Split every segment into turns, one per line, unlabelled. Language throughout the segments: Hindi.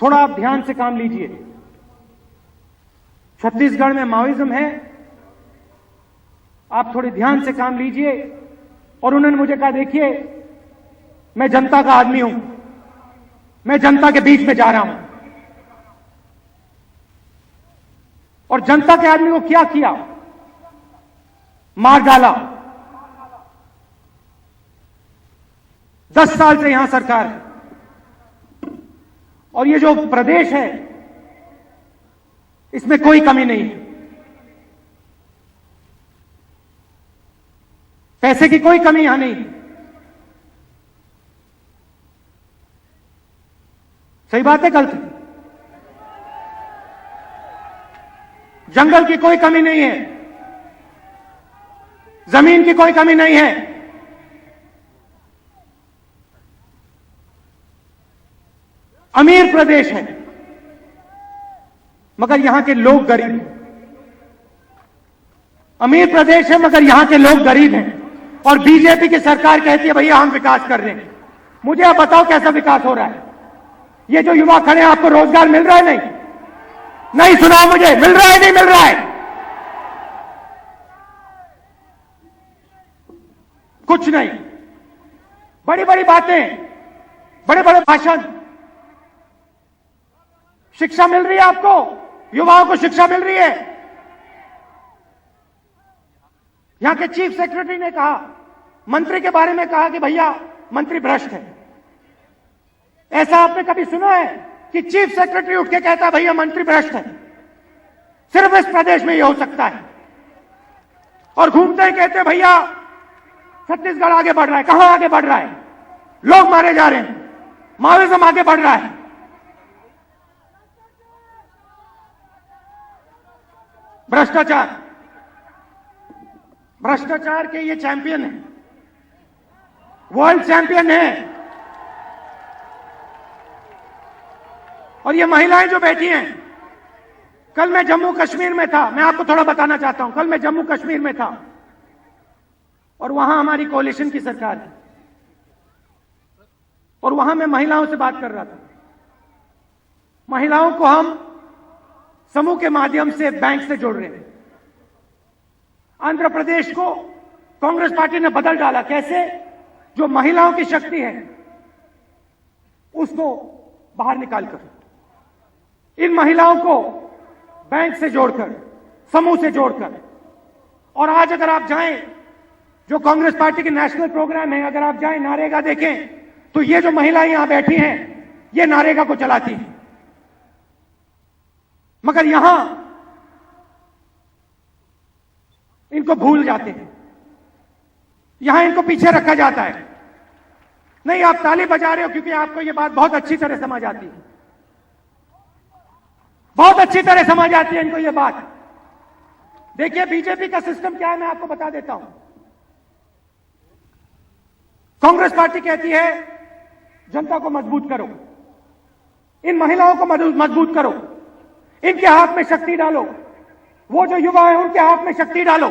थोड़ा आप ध्यान से काम लीजिए। छत्तीसगढ़ में माओइज्म है, आप थोड़े ध्यान से काम लीजिए। और उन्होंने मुझे कहा, देखिए मैं जनता का आदमी हूं, मैं जनता के बीच में जा रहा हूं। और जनता के आदमी को क्या किया? मार डाला। 10 साल से यहां सरकार है, और ये जो प्रदेश है इसमें कोई कमी नहीं है, पैसे की कोई कमी यहां नहीं। सही बात है, गलत? जंगल की कोई कमी नहीं है, जमीन की कोई कमी नहीं है। अमीर प्रदेश है, मगर यहां के लोग गरीब हैं। अमीर प्रदेश है, मगर यहां के लोग गरीब हैं। और बीजेपी की सरकार कहती है भैया हम विकास कर रहे हैं। मुझे आप बताओ कैसा विकास हो रहा है? ये जो युवा खड़े हैं, आपको रोजगार मिल रहा है? नहीं, नहीं सुनाओ मुझे, मिल रहा है नहीं मिल रहा है? कुछ नहीं, बड़ी बड़ी बातें, बड़े बड़े भाषण। शिक्षा मिल रही है आपको? युवाओं को शिक्षा मिल रही है? यहां के चीफ सेक्रेटरी ने कहा, मंत्री के बारे में कहा कि भैया मंत्री भ्रष्ट है। ऐसा आपने कभी सुना है कि चीफ सेक्रेटरी उठ के कहता भैया मंत्री भ्रष्ट है? सिर्फ इस प्रदेश में यह हो सकता है। और घूमते ही कहते भैया छत्तीसगढ़ आगे बढ़ रहा है। कहां आगे बढ़ रहा है? लोग मारे जा रहे हैं, माओइज्म आगे बढ़ रहा है। भ्रष्टाचार, भ्रष्टाचार के ये चैंपियन है, वर्ल्ड चैंपियन है। और ये महिलाएं जो बैठी हैं, कल मैं जम्मू कश्मीर में था, मैं आपको थोड़ा बताना चाहता हूं। कल मैं जम्मू कश्मीर में था और वहां हमारी कोalition की सरकार है, और वहां मैं महिलाओं से बात कर रहा था। महिलाओं को हम समूह के माध्यम से बैंक से जोड़ रहे हैं। आंध्र प्रदेश को कांग्रेस पार्टी ने बदल डाला। कैसे? जो महिलाओं की शक्ति है उसको बाहर निकालकर इन महिलाओं को बैंक से जोड़कर, समूह से जोड़कर। और आज अगर आप जाएं, जो कांग्रेस पार्टी के नेशनल प्रोग्राम है, अगर आप जाएं नारेगा देखें, तो ये जो महिलाएं यहां बैठी हैं ये नारेगा को चलाती हैं। मगर यहां इनको भूल जाते हैं, यहां इनको पीछे रखा जाता है। नहीं, आप ताली बजा रहे हो क्योंकि आपको यह बात बहुत अच्छी तरह समझ आती है, बहुत अच्छी तरह समझ आती है इनको यह बात। देखिए बीजेपी का सिस्टम क्या है, मैं आपको बता देता हूं। कांग्रेस पार्टी कहती है जनता को मजबूत करो, इन महिलाओं को मजबूत करो, इनके हाथ में शक्ति डालो, वो जो युवा है उनके हाथ में शक्ति डालो।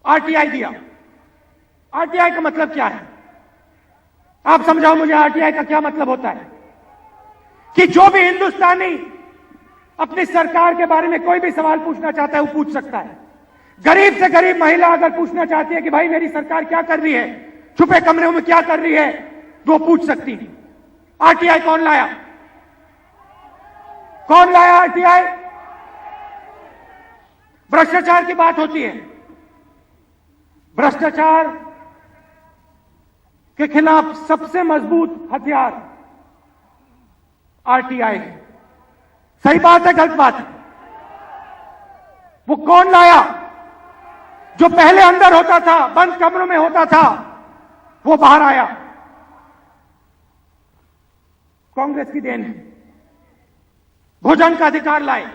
आरटीआई दिया। आरटीआई का मतलब क्या है? आप समझाओ मुझे, आरटीआई का क्या मतलब होता है? कि जो भी हिंदुस्तानी अपनी सरकार के बारे में कोई भी सवाल पूछना चाहता है वो पूछ सकता है। गरीब से गरीब महिला अगर पूछना चाहती है कि भाई मेरी सरकार क्या कर रही है, छुपे कमरों में क्या कर रही है, तो वो पूछ सकती है। आरटीआई कौन लाया? कौन लाया आरटीआई? भ्रष्टाचार की बात होती है, भ्रष्टाचार के खिलाफ सबसे मजबूत हथियार आरटीआई है। सही बात है, गलत बात है? वो कौन लाया? जो पहले अंदर होता था, बंद कमरों में होता था, वो बाहर आया। कांग्रेस की देन है। भोजन का अधिकार लाए।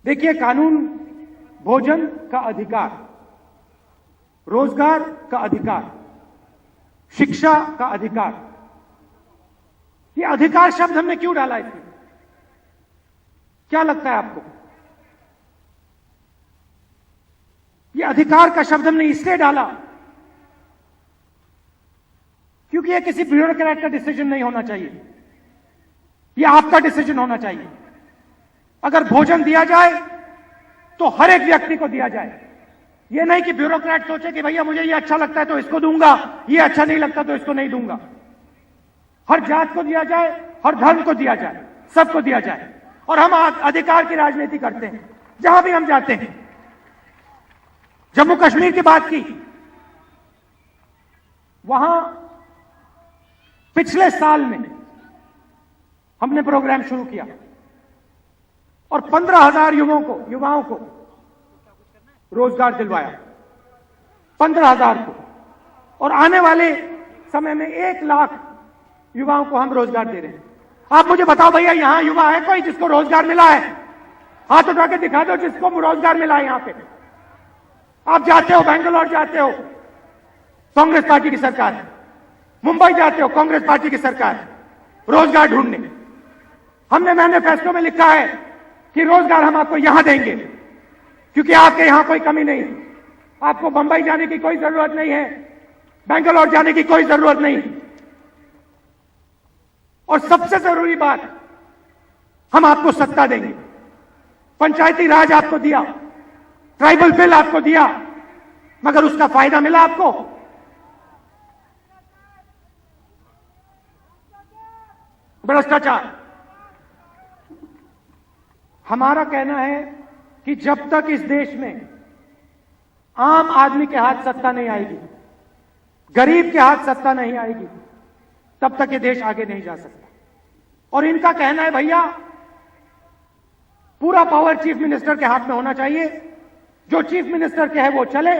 देखिए, कानून भोजन का अधिकार, रोजगार का अधिकार, शिक्षा का अधिकार, ये अधिकार शब्द हमने क्यों डाला इसमें? क्या लगता है आपको? ये अधिकार का शब्द हमने इसलिए डाला क्योंकि ये किसी ब्यूरोक्रेट का डिसीजन नहीं होना चाहिए, ये आपका डिसीजन होना चाहिए। अगर भोजन दिया जाए तो हर एक व्यक्ति को दिया जाए, ये नहीं कि ब्यूरोक्रेट सोचे कि भैया मुझे ये अच्छा लगता है तो इसको दूंगा, ये अच्छा नहीं लगता तो इसको नहीं दूंगा। हर जात को दिया जाए, हर धर्म को दिया जाए, सबको दिया जाए। और हम अधिकार की राजनीति करते हैं जहां भी हम जाते हैं। जम्मू कश्मीर की बात की, वहां पिछले साल में हमने प्रोग्राम शुरू किया और 15,000 युवाओं को रोजगार दिलवाया, 15,000 को। और आने वाले समय में 1 लाख युवाओं को हम रोजगार दे रहे हैं। आप मुझे बताओ भैया, यहां युवा है कोई जिसको रोजगार मिला है? हाथ उठा के दिखा दो जिसको रोजगार मिला है। यहां पे आप जाते हो, बेंगलोर जाते हो, कांग्रेस पार्टी की सरकार है। मुंबई जाते हो, कांग्रेस पार्टी की सरकार है, रोजगार ढूंढने। हमने मैनिफेस्टो में लिखा है कि रोजगार हम आपको यहां देंगे, क्योंकि आपके यहां कोई कमी नहीं है। आपको बंबई जाने की कोई जरूरत नहीं है, बेंगलोर जाने की कोई जरूरत नहीं। और सबसे जरूरी बात, हम आपको सत्ता देंगे। पंचायती राज आपको दिया, ट्राइबल बिल आपको दिया, मगर उसका फायदा मिला आपको? भ्रष्टाचार। हमारा कहना है कि जब तक इस देश में आम आदमी के हाथ सत्ता नहीं आएगी, गरीब के हाथ सत्ता नहीं आएगी, तब तक ये देश आगे नहीं जा सकता। और इनका कहना है भैया पूरा पावर चीफ मिनिस्टर के हाथ में होना चाहिए, जो चीफ मिनिस्टर के है वो चले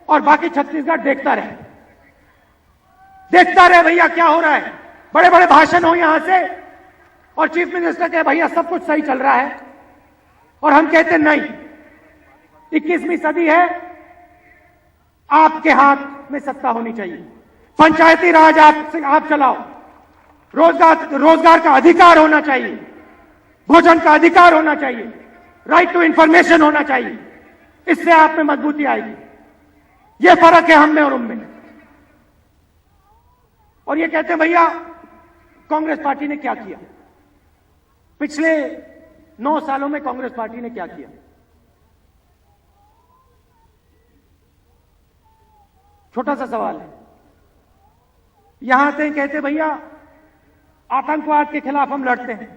और बाकी छत्तीसगढ़ देखता रहे। देखता रहे भैया क्या हो रहा है, बड़े बड़े भाषण हो यहां से और चीफ मिनिस्टर कहे भैया सब कुछ सही चल रहा है, और हम कहते नहीं, 21वीं सदी है, आपके हाथ में सत्ता होनी चाहिए। पंचायती राज आप चलाओ, रोजगार का अधिकार होना चाहिए, भोजन का अधिकार होना चाहिए, राइट टू इंफॉर्मेशन होना चाहिए। इससे आप में मजबूती आएगी। यह फर्क है हम में और उनमें। और ये कहते हैं भैया कांग्रेस पार्टी ने क्या किया, पिछले 9 सालों में कांग्रेस पार्टी ने क्या किया? छोटा सा सवाल है। यहां आते हैं, कहते भैया आतंकवाद के खिलाफ हम लड़ते हैं।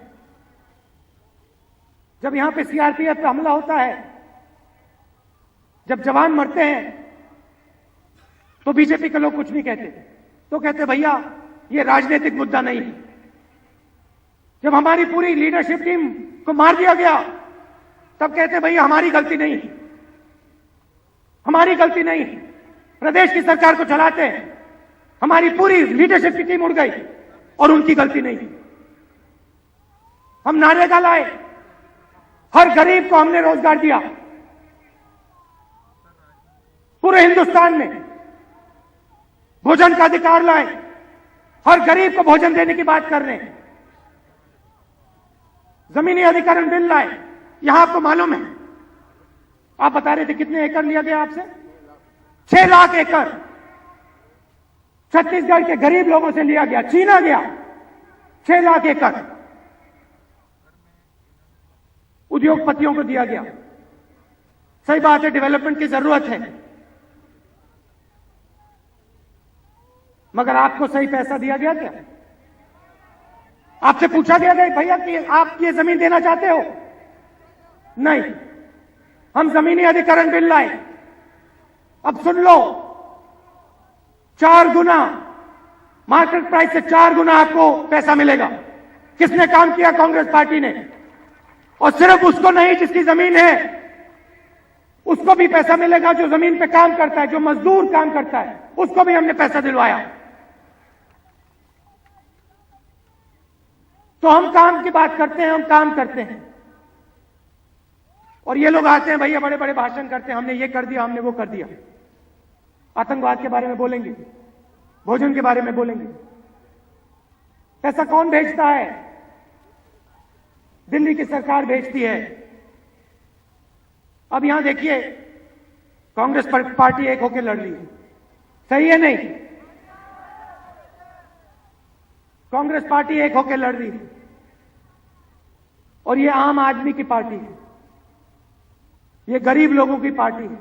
जब यहां पे सीआरपीएफ पे हमला होता है, जब जवान मरते हैं, तो बीजेपी के लोग कुछ नहीं कहते, तो कहते भैया ये राजनीतिक मुद्दा नहीं है। जब हमारी पूरी लीडरशिप टीम को मार दिया गया, तब कहते भैया हमारी गलती नहीं, हमारी गलती नहीं, प्रदेश की सरकार को चलाते हैं, हमारी पूरी लीडरशिप की टीम उड़ गई और उनकी गलती नहीं। हम नरेगा लाए, हर गरीब को हमने रोजगार दिया, पूरे हिंदुस्तान में भोजन का अधिकार लाए, हर गरीब को भोजन देने की बात कर रहे हैं। जमीनी अधिकरण बिल लाए, यहां आपको मालूम है, आप बता रहे थे कितने एकड़ लिया गया आपसे? 6 लाख एकड़ छत्तीसगढ़ के गरीब लोगों से लिया गया, छीना गया। 6 लाख एकड़ उद्योगपतियों को दिया गया। सही बात है, डेवलपमेंट की जरूरत है, मगर आपको सही पैसा दिया गया क्या? आपसे पूछा गया भैया कि आप ये जमीन देना चाहते हो? नहीं। हम जमीनी अधिकरण बिल लाए, अब सुन लो, 4 गुना मार्केट प्राइस से 4 गुना आपको पैसा मिलेगा। किसने काम किया? कांग्रेस पार्टी ने। और सिर्फ उसको नहीं जिसकी जमीन है, उसको भी पैसा मिलेगा जो जमीन पे काम करता है, जो मजदूर काम करता है, उसको भी हमने पैसा दिलवाया। तो हम काम की बात करते हैं, हम काम करते हैं। और ये लोग आते हैं भैया बड़े बड़े भाषण करते हैं, हमने ये कर दिया, हमने वो कर दिया। आतंकवाद के बारे में बोलेंगे, भोजन के बारे में बोलेंगे। पैसा कौन भेजता है? दिल्ली की सरकार भेजती है। अब यहां देखिए, कांग्रेस पार्टी एक होकर लड़ रही है, सही है नहीं? कांग्रेस पार्टी एक होकर लड़ रही है और ये आम आदमी की पार्टी है, ये गरीब लोगों की पार्टी है,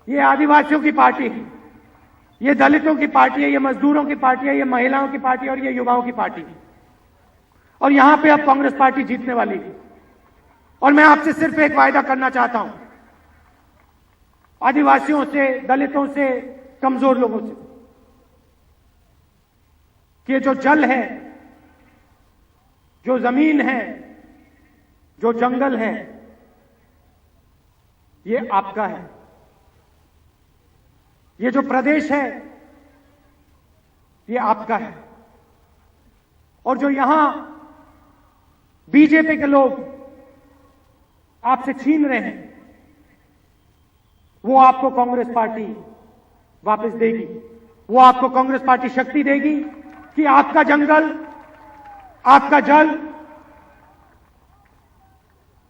ये आदिवासियों की पार्टी है, ये दलितों की पार्टी है, ये मजदूरों की पार्टी है, ये महिलाओं की पार्टी है और ये युवाओं की पार्टी है। और यहां पे अब कांग्रेस पार्टी जीतने वाली है। और मैं आपसे सिर्फ एक वायदा करना चाहता हूं, आदिवासियों से, दलितों से, कमजोर लोगों से, कि ये जो जल है, जो जमीन है, जो जंगल है, ये आपका है। ये जो प्रदेश है, ये आपका है। और जो यहां बीजेपी के लोग आपसे छीन रहे हैं, वो आपको कांग्रेस पार्टी वापस देगी। वो आपको कांग्रेस पार्टी शक्ति देगी कि आपका जंगल, आपका जल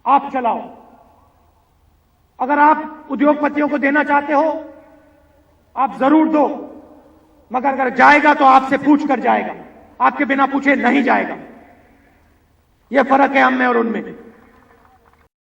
आप चलाओ। अगर आप उद्योगपतियों को देना चाहते हो, आप जरूर दो, मगर अगर जाएगा तो आपसे पूछ कर जाएगा, आपके बिना पूछे नहीं जाएगा। यह फर्क है हम में और उनमें।